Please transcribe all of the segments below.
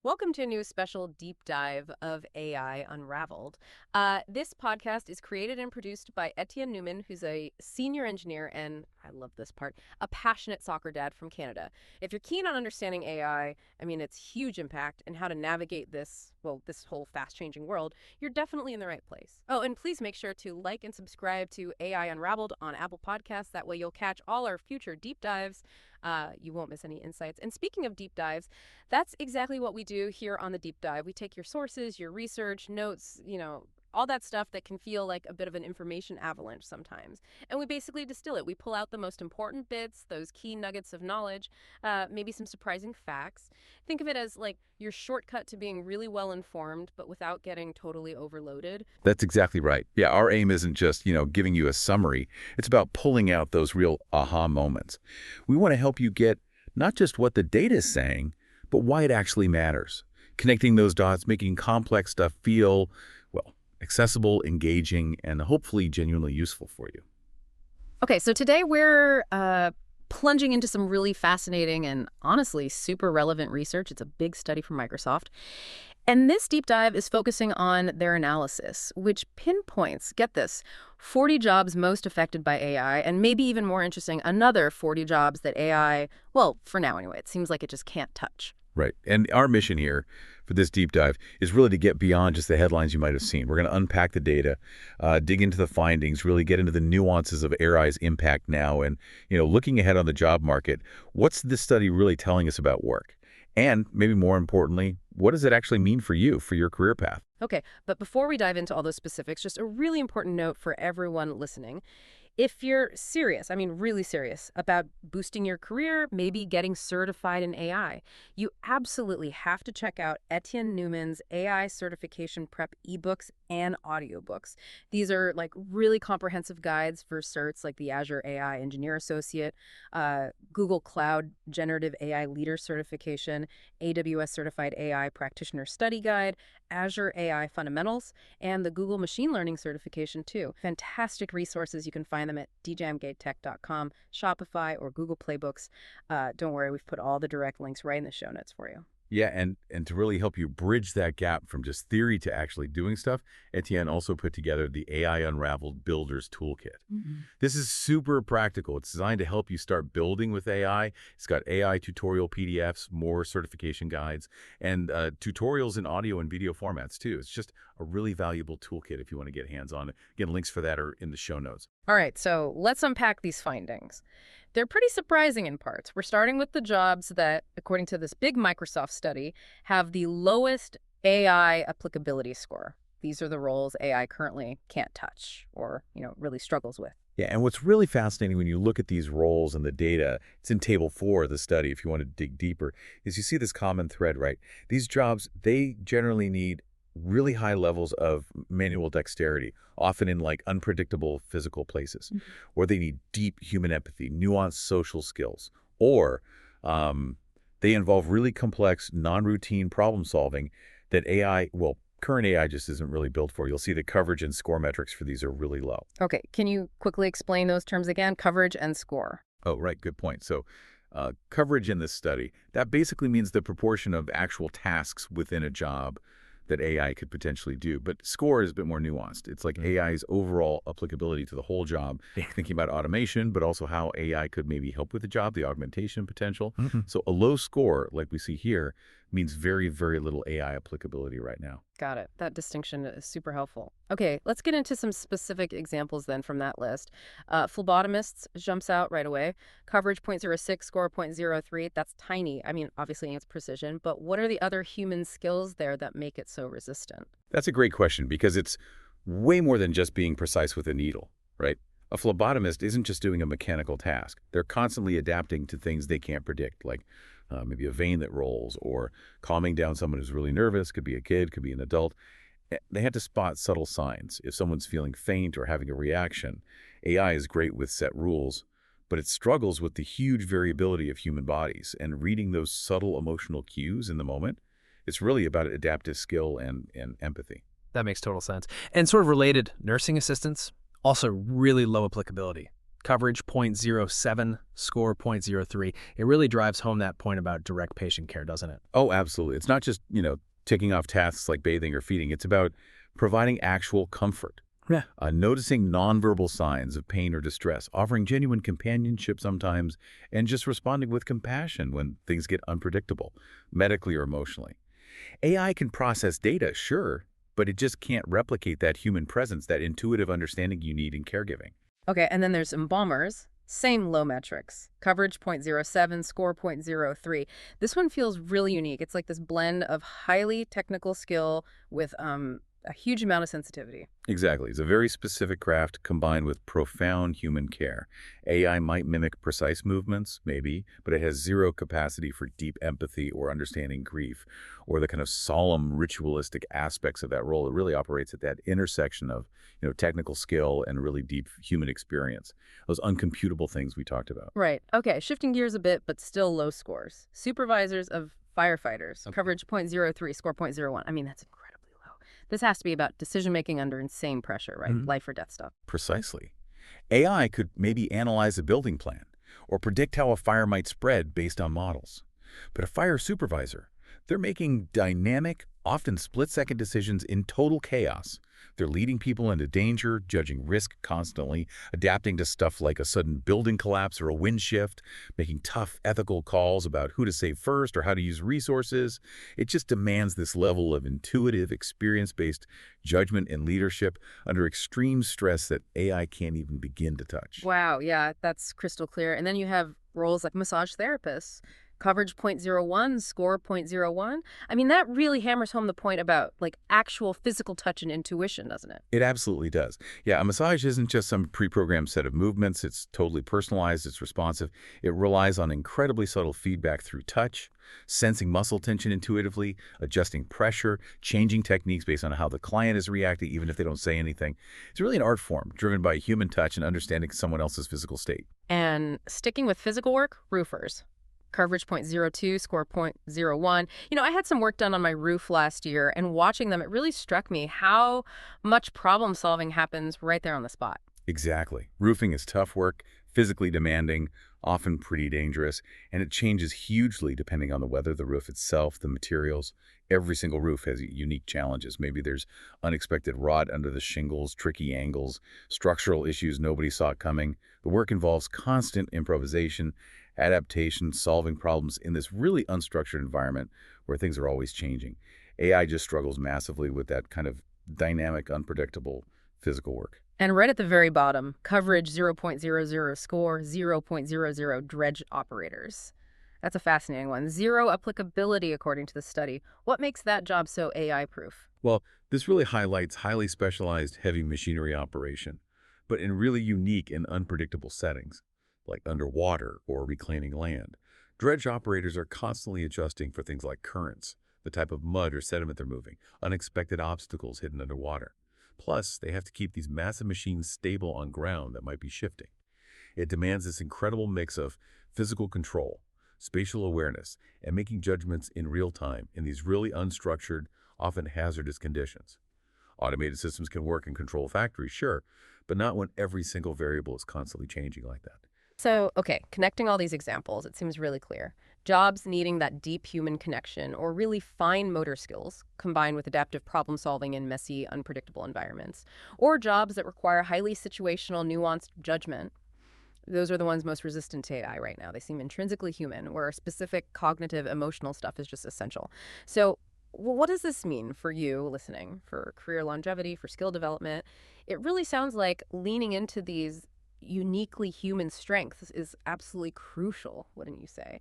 Welcome to a new special deep dive of AI Unraveled. This podcast is created and produced by Etienne Newman, who's a senior engineer and, I love this part, a passionate soccer dad from Canada. If you're keen on understanding AI, its huge impact and how to navigate this whole fast-changing world, you're definitely in the right place. Oh, and please make sure to like and subscribe to AI Unraveled on Apple Podcasts. That way you'll catch all our future deep dives. You won't miss any insights. And speaking of deep dives, that's exactly what we do here on the deep dive. We take your sources, your research, notes, all that stuff that can feel like a bit of an information avalanche sometimes. And we basically distill it. We pull out the most important bits, those key nuggets of knowledge, maybe some surprising facts. Think of it as like your shortcut to being really well informed, but without getting totally overloaded. That's exactly right. Yeah, our aim isn't just, giving you a summary. It's about pulling out those real aha moments. We want to help you get not just what the data is saying, but why it actually matters. Connecting those dots, making complex stuff feel, well, accessible, engaging, and hopefully genuinely useful for you. Okay, so today we're plunging into some really fascinating and honestly super relevant research. It's a big study from Microsoft. And this deep dive is focusing on their analysis, which pinpoints, get this, 40 jobs most affected by AI, and maybe even more interesting, another 40 jobs that AI, well, for now anyway, it seems like it just can't touch. Right. And our mission here for this deep dive is really to get beyond just the headlines you might have seen. We're going to unpack the data, dig into the findings, really get into the nuances of AI's impact now, and, looking ahead on the job market, what's this study really telling us about work? And maybe more importantly, what does it actually mean for you, for your career path? Okay, but before we dive into all those specifics, just a really important note for everyone listening. If you're serious, really serious, about boosting your career, maybe getting certified in AI, you absolutely have to check out Etienne Newman's AI certification prep ebooks and audiobooks. These are like really comprehensive guides for certs like the Azure AI Engineer Associate, Google Cloud Generative AI Leader Certification, AWS Certified AI Practitioner Study Guide, Azure AI Fundamentals, and the Google Machine Learning Certification too. Fantastic resources. You can find them at djamgatetech.com, Shopify, or Google Playbooks. Don't worry, we've put all the direct links right in the show notes for you. Yeah, and to really help you bridge that gap from just theory to actually doing stuff, Etienne also put together the AI Unraveled Builder's Toolkit. This is super practical. It's designed to help you start building with AI. It's got AI tutorial PDFs, more certification guides, and tutorials in audio and video formats too. It's just a really valuable toolkit if you want to get hands on it. Again, links for that are in the show notes. All right, so let's unpack these findings. They're pretty surprising in parts. We're starting with the jobs that, according to this big Microsoft study, have the lowest AI applicability score. These are the roles AI currently can't touch or, really struggles with. Yeah, and what's really fascinating when you look at these roles and the data, it's in Table 4 of the study if you want to dig deeper, is you see this common thread, right? These jobs, they generally need really high levels of manual dexterity, often in like unpredictable physical places, or they need deep human empathy, nuanced social skills, or they involve really complex, non-routine problem solving that current AI just isn't really built for. You'll see the coverage and score metrics for these are really low. Okay, can you quickly explain those terms again? Coverage and score. Oh, right. Good point. So coverage in this study, that basically means the proportion of actual tasks within a job that AI could potentially do. But score is a bit more nuanced. It's like AI's overall applicability to the whole job, thinking about automation, but also how AI could maybe help with the job, the augmentation potential. So a low score, like we see here, means very, very little AI applicability right now. Got it. That distinction is super helpful. Okay, let's get into some specific examples then from that list. Phlebotomists jumps out right away. Coverage 0.06, score 0.03. That's tiny. Obviously it's precision, but what are the other human skills there that make it so resistant? That's a great question because it's way more than just being precise with a needle, right? A phlebotomist isn't just doing a mechanical task. They're constantly adapting to things they can't predict, like maybe a vein that rolls or calming down someone who's really nervous. Could be a kid, could be an adult. They had to spot subtle signs. If someone's feeling faint or having a reaction, AI is great with set rules, but it struggles with the huge variability of human bodies. And reading those subtle emotional cues in the moment, it's really about adaptive skill and empathy. That makes total sense. And sort of related, nursing assistants, also really low applicability. Coverage 0.07, score 0.03. It really drives home that point about direct patient care, doesn't it? Oh, absolutely. It's not just, ticking off tasks like bathing or feeding. It's about providing actual comfort. Yeah. Noticing nonverbal signs of pain or distress, offering genuine companionship sometimes, and just responding with compassion when things get unpredictable, medically or emotionally. AI can process data, sure, but it just can't replicate that human presence, that intuitive understanding you need in caregiving. Okay, and then there's embalmers. Same low metrics. Coverage 0.07, score 0.03. This one feels really unique. It's like this blend of highly technical skill with a huge amount of sensitivity. Exactly. It's a very specific craft combined with profound human care. AI might mimic precise movements, maybe, but it has zero capacity for deep empathy or understanding grief or the kind of solemn ritualistic aspects of that role. It really operates at that intersection of, technical skill and really deep human experience. Those uncomputable things we talked about. Right. Okay, shifting gears a bit, but still low scores. Supervisors of firefighters. Okay. Coverage 0.03, score 0.01. I mean, that's incredibly low. This has to be about decision-making under insane pressure, right? Mhm. Life or death stuff. Precisely. AI could maybe analyze a building plan or predict how a fire might spread based on models. But a fire supervisor, they're making dynamic, often split-second decisions in total chaos. They're leading people into danger, judging risk constantly, adapting to stuff like a sudden building collapse or a wind shift, making tough ethical calls about who to save first or how to use resources. It just demands this level of intuitive, experience-based judgment and leadership under extreme stress that AI can't even begin to touch. Wow, yeah, that's crystal clear. And then you have roles like massage therapists. Coverage 0.01, score 0.01. I mean, that really hammers home the point about like actual physical touch and intuition, doesn't it? It absolutely does. Yeah, a massage isn't just some pre-programmed set of movements. It's totally personalized. It's responsive. It relies on incredibly subtle feedback through touch, sensing muscle tension intuitively, adjusting pressure, changing techniques based on how the client is reacting, even if they don't say anything. It's really an art form driven by human touch and understanding someone else's physical state. And sticking with physical work, roofers. Coverage 0.02, score 0.01. I had some work done on my roof last year, and watching them, it really struck me how much problem solving happens right there on the spot. Exactly. Roofing is tough work, physically demanding, often pretty dangerous, and it changes hugely depending on the weather, the roof itself, the materials. Every single roof has unique challenges. Maybe there's unexpected rot under the shingles, tricky angles, structural issues nobody saw coming. The work involves constant improvisation, adaptation, solving problems in this really unstructured environment where things are always changing. AI just struggles massively with that kind of dynamic, unpredictable physical work. And right at the very bottom, coverage 0.00, score 0.00, dredge operators. That's a fascinating one. Zero applicability, according to the study. What makes that job so AI-proof? Well, this really highlights highly specialized heavy machinery operation, but in really unique and unpredictable settings, like underwater or reclaiming land. Dredge operators are constantly adjusting for things like currents, the type of mud or sediment they're moving, unexpected obstacles hidden underwater. Plus, they have to keep these massive machines stable on ground that might be shifting. It demands this incredible mix of physical control, spatial awareness, and making judgments in real time in these really unstructured, often hazardous conditions. Automated systems can work and control factories, sure, but not when every single variable is constantly changing like that. So, okay, connecting all these examples, it seems really clear. Jobs needing that deep human connection or really fine motor skills combined with adaptive problem solving in messy, unpredictable environments. Or jobs that require highly situational, nuanced judgment. Those are the ones most resistant to AI right now. They seem intrinsically human, where specific cognitive, emotional stuff is just essential. So, what does this mean for you listening, for career longevity, for skill development? It really sounds like leaning into these uniquely human strengths is absolutely crucial, wouldn't you say?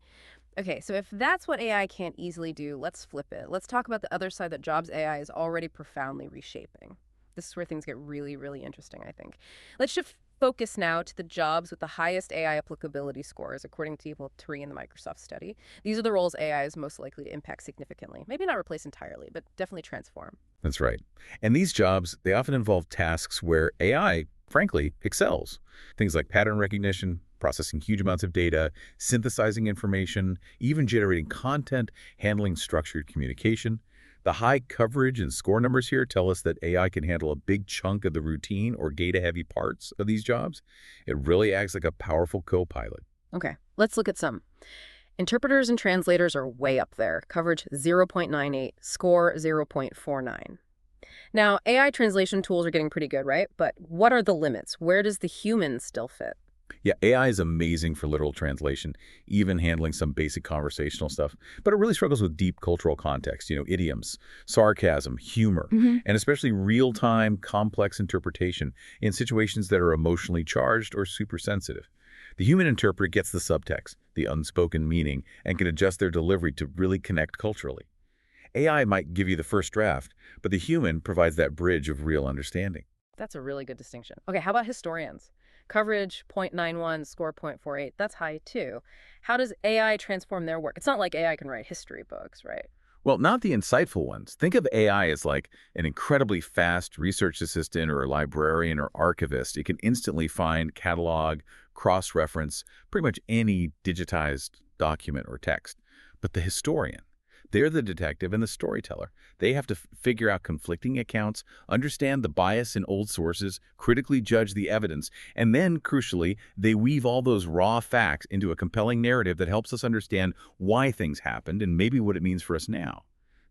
Okay, so if that's what AI can't easily do, let's flip it. Let's talk about the other side that jobs AI is already profoundly reshaping. This is where things get really, really interesting, I think. Let's shift focus now to the jobs with the highest AI applicability scores, according to People 3 in the Microsoft study. These are the roles AI is most likely to impact significantly. Maybe not replace entirely, but definitely transform. That's right. And these jobs, they often involve tasks where AI, frankly, excels. Things like pattern recognition, processing huge amounts of data, synthesizing information, even generating content, handling structured communication. The high coverage and score numbers here tell us that AI can handle a big chunk of the routine or data-heavy parts of these jobs. It really acts like a powerful co-pilot. Okay, let's look at some. Interpreters and translators are way up there. Coverage 0.98, score 0.49. Now, AI translation tools are getting pretty good, right? But what are the limits? Where does the human still fit? Yeah, AI is amazing for literal translation, even handling some basic conversational stuff, but it really struggles with deep cultural context, idioms, sarcasm, humor, and especially real-time, complex interpretation in situations that are emotionally charged or super sensitive. The human interpreter gets the subtext, the unspoken meaning, and can adjust their delivery to really connect culturally. AI might give you the first draft, but the human provides that bridge of real understanding. That's a really good distinction. Okay, how about historians? Coverage 0.91, score 0.48. That's high too. How does AI transform their work? It's not like AI can write history books, right? Well, not the insightful ones. Think of AI as like an incredibly fast research assistant or a librarian or archivist. It can instantly find, catalog, cross-reference pretty much any digitized document or text. But the historian, they're the detective and the storyteller. They have to figure out conflicting accounts, understand the bias in old sources, critically judge the evidence, and then, crucially, they weave all those raw facts into a compelling narrative that helps us understand why things happened and maybe what it means for us now.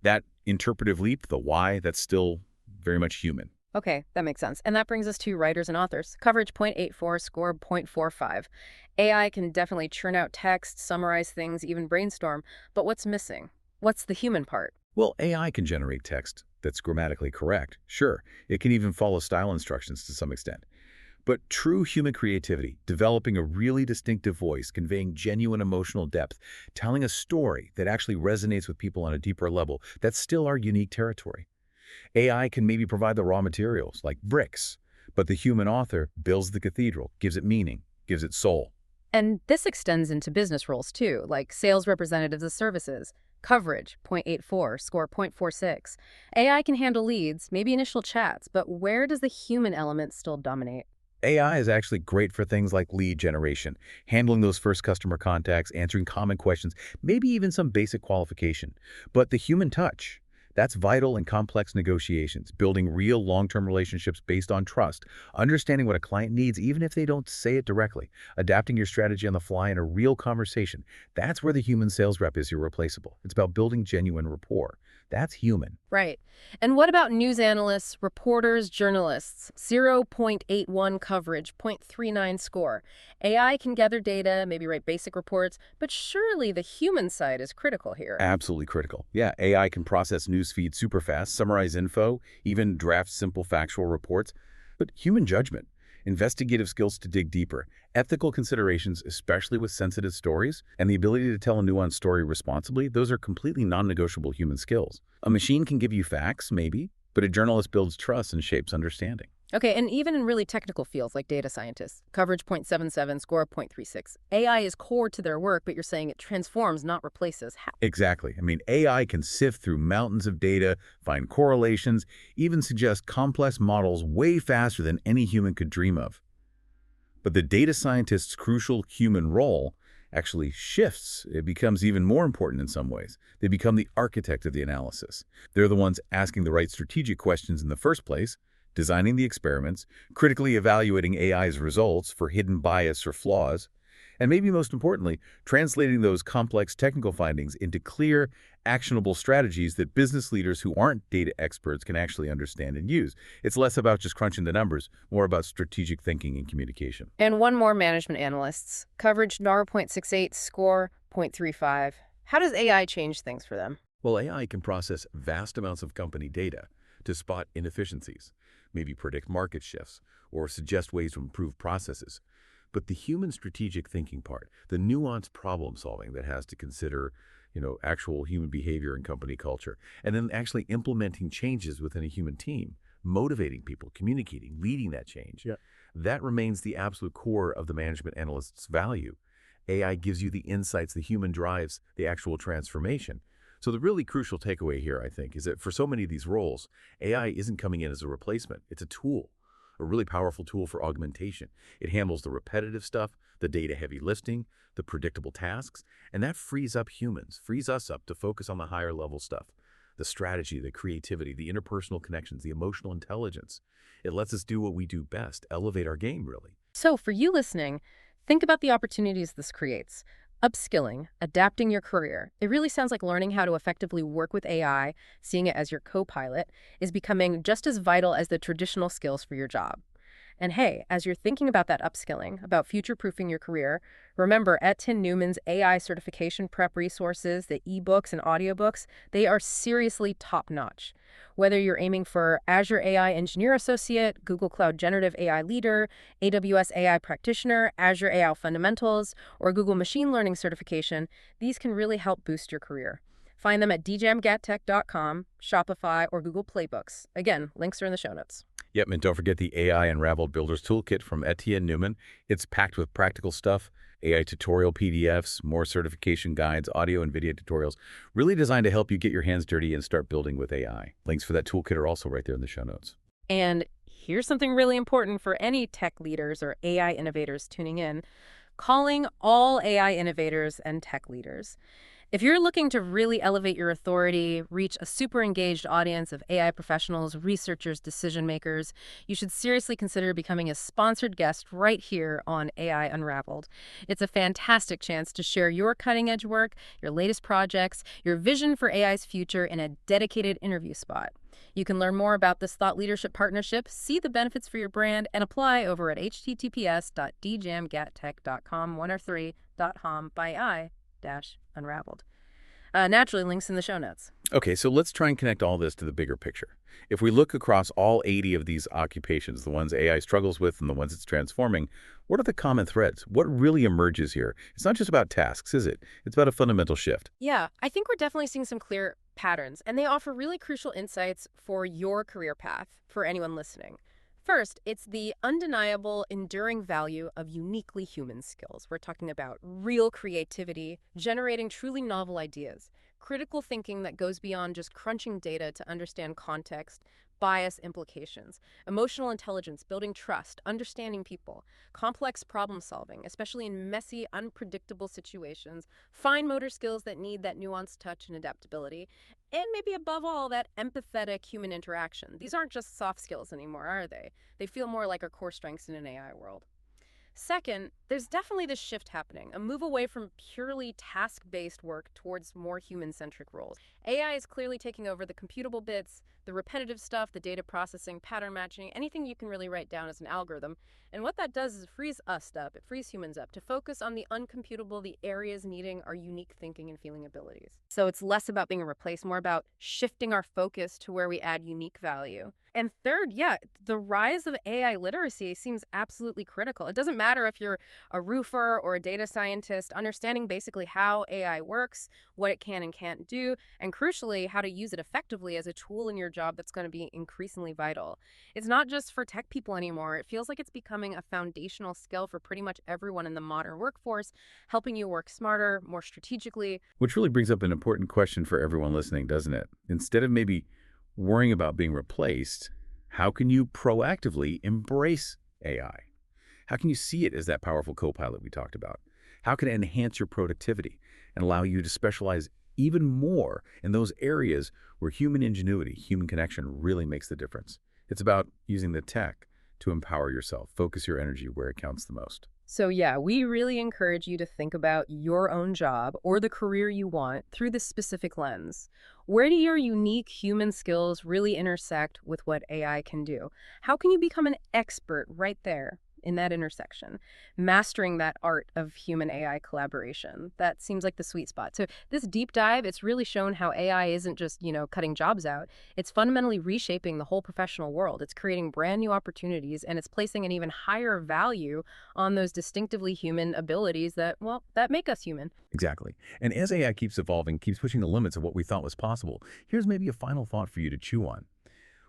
That interpretive leap, the why, that's still very much human. Okay, that makes sense. And that brings us to writers and authors. Coverage 0.84, score 0.45. AI can definitely churn out text, summarize things, even brainstorm, but what's missing? What's the human part? Well, AI can generate text that's grammatically correct. Sure, it can even follow style instructions to some extent. But true human creativity, developing a really distinctive voice, conveying genuine emotional depth, telling a story that actually resonates with people on a deeper level, that's still our unique territory. AI can maybe provide the raw materials, like bricks, but the human author builds the cathedral, gives it meaning, gives it soul. And this extends into business roles too, like sales representatives of services. Coverage 0.84, score 0.46. AI can handle leads, maybe initial chats, but where does the human element still dominate? AI is actually great for things like lead generation, handling those first customer contacts, answering common questions, maybe even some basic qualification. But the human touch, that's vital in complex negotiations, building real long-term relationships based on trust, understanding what a client needs even if they don't say it directly, adapting your strategy on the fly in a real conversation. That's where the human sales rep is irreplaceable. It's about building genuine rapport. That's human. Right. And what about news analysts, reporters, journalists? 0.81 coverage, 0.39 score. AI can gather data, maybe write basic reports, but surely the human side is critical here. Absolutely critical. Yeah, AI can process news feeds super fast, summarize info, even draft simple factual reports. But human judgment, investigative skills to dig deeper, ethical considerations, especially with sensitive stories, and the ability to tell a nuanced story responsibly, those are completely non-negotiable human skills. A machine can give you facts, maybe, but a journalist builds trust and shapes understanding. Okay, and even in really technical fields like data scientists, coverage 0.77, score 0.36. AI is core to their work, but you're saying it transforms, not replaces. How? Exactly. I mean, AI can sift through mountains of data, find correlations, even suggest complex models way faster than any human could dream of. But the data scientist's crucial human role actually shifts. It becomes even more important in some ways. They become the architect of the analysis. They're the ones asking the right strategic questions in the first place, designing the experiments, critically evaluating AI's results for hidden bias or flaws, and maybe most importantly, translating those complex technical findings into clear, actionable strategies that business leaders who aren't data experts can actually understand and use. It's less about just crunching the numbers, more about strategic thinking and communication. And one more, management analysts. Coverage 0.68, score 0.35. How does AI change things for them? Well, AI can process vast amounts of company data to spot inefficiencies, maybe predict market shifts, or suggest ways to improve processes. But the human strategic thinking part, the nuanced problem solving that has to consider, actual human behavior and company culture, and then actually implementing changes within a human team, motivating people, communicating, leading that change. Yeah. That remains the absolute core of the management analyst's value. AI gives you the insights, the human drives, the actual transformation. So the really crucial takeaway here, I think, is that for so many of these roles, AI isn't coming in as a replacement. It's a tool a really powerful tool for augmentation. It handles the repetitive stuff, the data-heavy lifting, the predictable tasks, and that frees us up to focus on the higher-level stuff, the strategy, the creativity, the interpersonal connections, the emotional intelligence. It lets us do what we do best, elevate our game, really. So for you listening, think about the opportunities this creates. Upskilling, adapting your career. It really sounds like learning how to effectively work with AI, seeing it as your co-pilot, is becoming just as vital as the traditional skills for your job. And hey, as you're thinking about that upskilling, about future-proofing your career, remember Etienne Newman's AI certification prep resources, the ebooks and audiobooks, they are seriously top-notch. Whether you're aiming for Azure AI Engineer Associate, Google Cloud Generative AI Leader, AWS AI Practitioner, Azure AI Fundamentals, or Google Machine Learning Certification, these can really help boost your career. Find them at djamgattech.com, Shopify, or Google Playbooks. Again, links are in the show notes. Yep, and don't forget the AI Unraveled Builder's Toolkit from Etienne Newman. It's packed with practical stuff, AI tutorial PDFs, more certification guides, audio and video tutorials, really designed to help you get your hands dirty and start building with AI. Links for that toolkit are also right there in the show notes. And here's something really important for any tech leaders or AI innovators tuning in, calling all AI innovators and tech leaders. If you're looking to really elevate your authority, reach a super engaged audience of AI professionals, researchers, decision makers, you should seriously consider becoming a sponsored guest right here on AI Unraveled. It's a fantastic chance to share your cutting edge work, your latest projects, your vision for AI's future in a dedicated interview spot. You can learn more about this thought leadership partnership, see the benefits for your brand, and apply over at https://djamgattech.com/unraveled. Naturally, links in the show notes. Okay, so let's try and connect all this to the bigger picture. If we look across all 80 of these occupations, the ones AI struggles with and the ones it's transforming, what are the common threads? What really emerges here? It's not just about tasks, is it? It's about a fundamental shift. Yeah, I think we're definitely seeing some clear patterns, and they offer really crucial insights for your career path for anyone listening. First, it's the undeniable, enduring value of uniquely human skills. We're talking about real creativity, generating truly novel ideas, critical thinking that goes beyond just crunching data to understand context, bias implications, emotional intelligence, building trust, understanding people, complex problem solving, especially in messy, unpredictable situations, fine motor skills that need that nuanced touch and adaptability, and maybe above all, that empathetic human interaction. These aren't just soft skills anymore, are they? They feel more like our core strengths in an AI world. Second, there's definitely this shift happening, a move away from purely task-based work towards more human-centric roles. AI is clearly taking over the computable bits, the repetitive stuff, the data processing, pattern matching, anything you can really write down as an algorithm. And what that does is it frees us up, it frees humans up to focus on the uncomputable, the areas needing our unique thinking and feeling abilities. So it's less about being replaced, more about shifting our focus to where we add unique value. And third, yeah, the rise of AI literacy seems absolutely critical. It doesn't matter if you're a roofer or a data scientist, understanding basically how AI works, what it can and can't do, and crucially, how to use it effectively as a tool in your job that's going to be increasingly vital. It's not just for tech people anymore. It feels like it's becoming a foundational skill for pretty much everyone in the modern workforce, helping you work smarter, more strategically. Which really brings up an important question for everyone listening, doesn't it? Instead of maybe worrying about being replaced, how can you proactively embrace AI? How can you see it as that powerful co-pilot we talked about? How can it enhance your productivity and allow you to specialize even more in those areas where human ingenuity, human connection really makes the difference? It's about using the tech to empower yourself, focus your energy where it counts the most. So yeah, we really encourage you to think about your own job or the career you want through this specific lens. Where do your unique human skills really intersect with what AI can do? How can you become an expert right there in that intersection, mastering that art of human AI collaboration? That seems like the sweet spot. So this deep dive, it's really shown how AI isn't just, cutting jobs out. It's fundamentally reshaping the whole professional world. It's creating brand new opportunities, and it's placing an even higher value on those distinctively human abilities that make us human. Exactly. And as AI keeps evolving, keeps pushing the limits of what we thought was possible, here's maybe a final thought for you to chew on.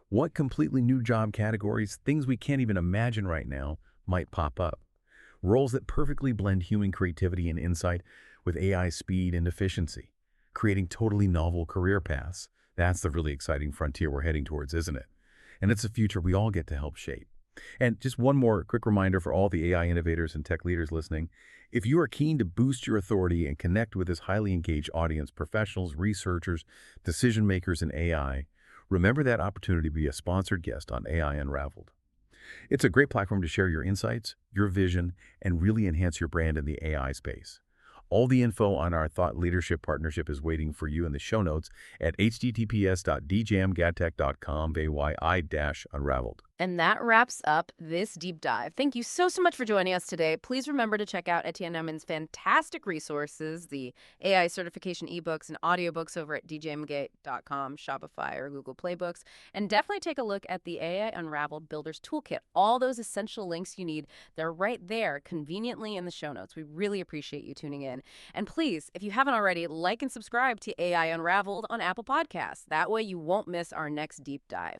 What completely new job categories, things we can't even imagine right now, might pop up? Roles that perfectly blend human creativity and insight with AI speed and efficiency, creating totally novel career paths. That's the really exciting frontier we're heading towards, isn't it? And it's a future we all get to help shape. And just one more quick reminder for all the AI innovators and tech leaders listening. If you are keen to boost your authority and connect with this highly engaged audience, professionals, researchers, decision makers in AI, remember that opportunity to be a sponsored guest on AI Unraveled. It's a great platform to share your insights, your vision, and really enhance your brand in the AI space. All the info on our Thought Leadership Partnership is waiting for you in the show notes at https://djamgadtech.com/unraveled. And that wraps up this deep dive. Thank you so much for joining us today. Please remember to check out Etienne Numen's fantastic resources, the AI certification ebooks and audiobooks over at djamgate.com, Shopify, or Google Playbooks. And definitely take a look at the AI Unraveled Builders Toolkit. All those essential links you need, they're right there conveniently in the show notes. We really appreciate you tuning in. And please, if you haven't already, like and subscribe to AI Unraveled on Apple Podcasts. That way you won't miss our next deep dive.